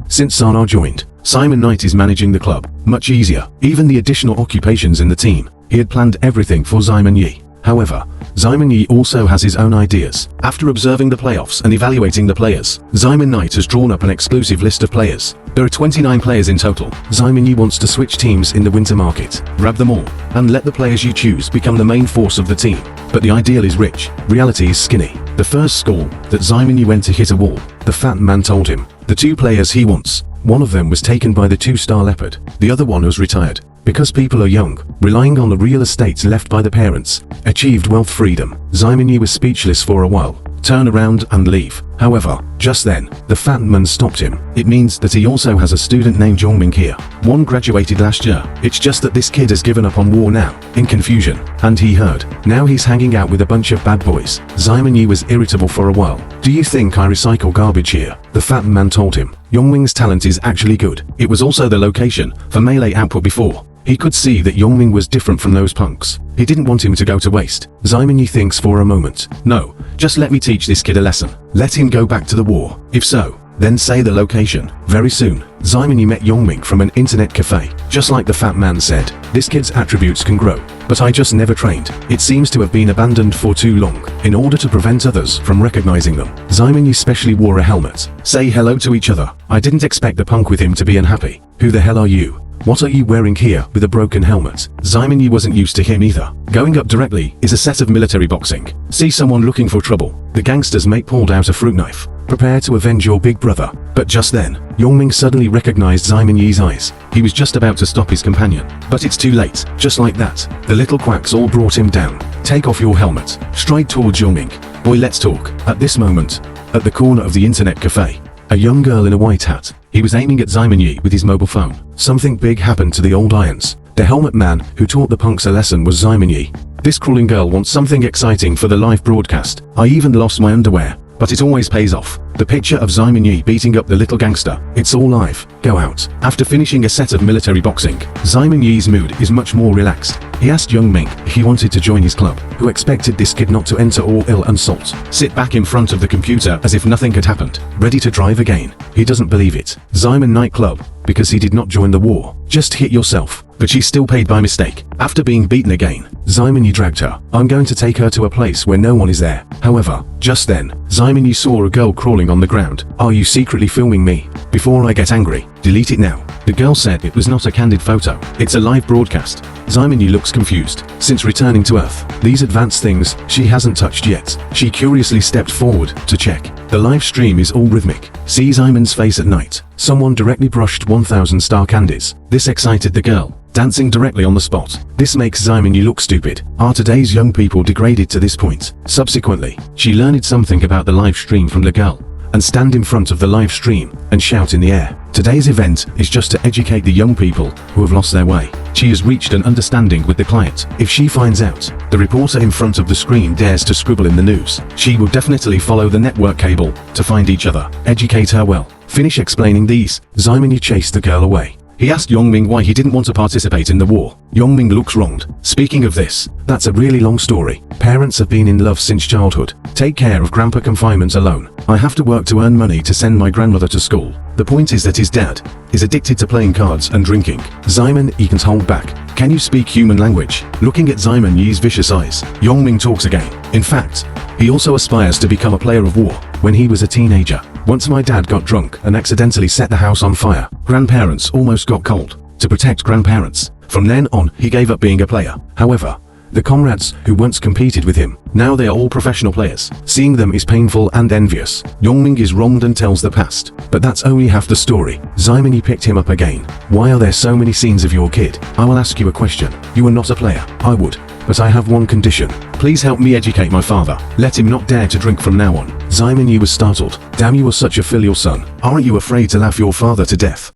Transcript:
Since Sana joined, Simon Knight is managing the club. Much easier. Even the additional occupations in the team. He had planned everything for Simon Yi. However, Simon Yi also has his own ideas. After observing the playoffs and evaluating the players, Simon Knight has drawn up an exclusive list of players. There are 29 players in total. Simon Yi wants to switch teams in the winter market, grab them all, and let the players you choose become the main force of the team. But the ideal is rich, reality is skinny. The first score that Simon Yi went to hit a wall, the fat man told him. The two players he wants, one of them was taken by the 2-star leopard, the other one was retired. Because people are young, relying on the real estates left by the parents, achieved wealth freedom. Simon Yi was speechless for a while. Turn around and leave. However, just then, the fat man stopped him. It means that he also has a student named Jongming here. One graduated last year. It's just that this kid has given up on war now, in confusion. And he heard. Now he's hanging out with a bunch of bad boys. Simon Yi was irritable for a while. Do you think I recycle garbage here? The fat man told him. Yongming's talent is actually good. It was also the location for melee output before. He could see that Yongming was different from those punks. He didn't want him to go to waste. Simon Yi thinks for a moment. No, just let me teach this kid a lesson. Let him go back to the war. If so, then say the location. Very soon, Simon Yi met Yongming from an internet cafe. Just like the fat man said, this kid's attributes can grow, but I just never trained. It seems to have been abandoned for too long. In order to prevent others from recognizing them, Simon Yi specially wore a helmet. Say hello to each other. I didn't expect the punk with him to be unhappy. Who the hell are you? What are you wearing here with a broken helmet? Simon Yi wasn't used to him either. Going up directly is a set of military boxing. See someone looking for trouble. The gangsters make pulled out a fruit knife. Prepare to avenge your big brother. But just then, Yongming suddenly recognized Simon Yi's eyes. He was just about to stop his companion. But it's too late. Just like that, the little quacks all brought him down. Take off your helmet. Stride towards Yongming. Boy, let's talk. At this moment, at the corner of the internet cafe, a young girl in a white hat. He was aiming at Simon Yi with his mobile phone. Something big happened to the old irons. The helmet man who taught the punks a lesson was Simon Yi. This crawling girl wants something exciting for the live broadcast. I even lost my underwear. But it always pays off. The picture of Simon Yi beating up the little gangster. It's all live. Go out. After finishing a set of military boxing, Simon Yi's mood is much more relaxed. He asked Yongming if he wanted to join his club, who expected this kid not to enter all ill and salt. Sit back in front of the computer as if nothing had happened. Ready to drive again. He doesn't believe it. Simon Knight Club, because he did not join the war. Just hit yourself. But she still paid by mistake. After being beaten again, Simon Yi dragged her. I'm going to take her to a place where no one is there. However, just then, Simon Yi saw a girl crawling on the ground. Are you secretly filming me? Before I get angry, delete it now. The girl said it was not a candid photo. It's a live broadcast. Simon Yi looks confused. Since returning to Earth, these advanced things she hasn't touched yet. She curiously stepped forward to check. The live stream is all rhythmic. See Simon's face at night. Someone directly brushed 1000 star candies. This excited the girl, dancing directly on the spot. This makes Simon Yi look stupid. Are today's young people degraded to this point? Subsequently, she learned something about the live stream from the girl, and stand in front of the live stream and shout in the air. Today's event is just to educate the young people who have lost their way. She has reached an understanding with the client. If she finds out, the reporter in front of the screen dares to scribble in the news, she will definitely follow the network cable to find each other. Educate her well. Finish explaining these. Simon Yi chased the girl away. He asked Yongming why he didn't want to participate in the war. Yongming looks wronged. Speaking of this, that's a really long story. Parents have been in love since childhood. Take care of grandpa confinement alone. I have to work to earn money to send my grandmother to school. The point is that his dad is addicted to playing cards and drinking. Simon Yi can't hold back. Can you speak human language? Looking at Simon Yi's vicious eyes, Yongming talks again. In fact, he also aspires to become a player of war when he was a teenager. Once my dad got drunk and accidentally set the house on fire. Grandparents almost got cold. To protect grandparents. From then on, he gave up being a player. However, the comrades who once competed with him, now they are all professional players. Seeing them is painful and envious. Yongming is wronged and tells the past. But that's only half the story. Simon Yi picked him up again. Why are there so many scenes of your kid? I will ask you a question. You are not a player. I would. But I have one condition. Please help me educate my father. Let him not dare to drink from now on. Simon Yi was startled. Damn, you are such a filial son. Aren't you afraid to laugh your father to death?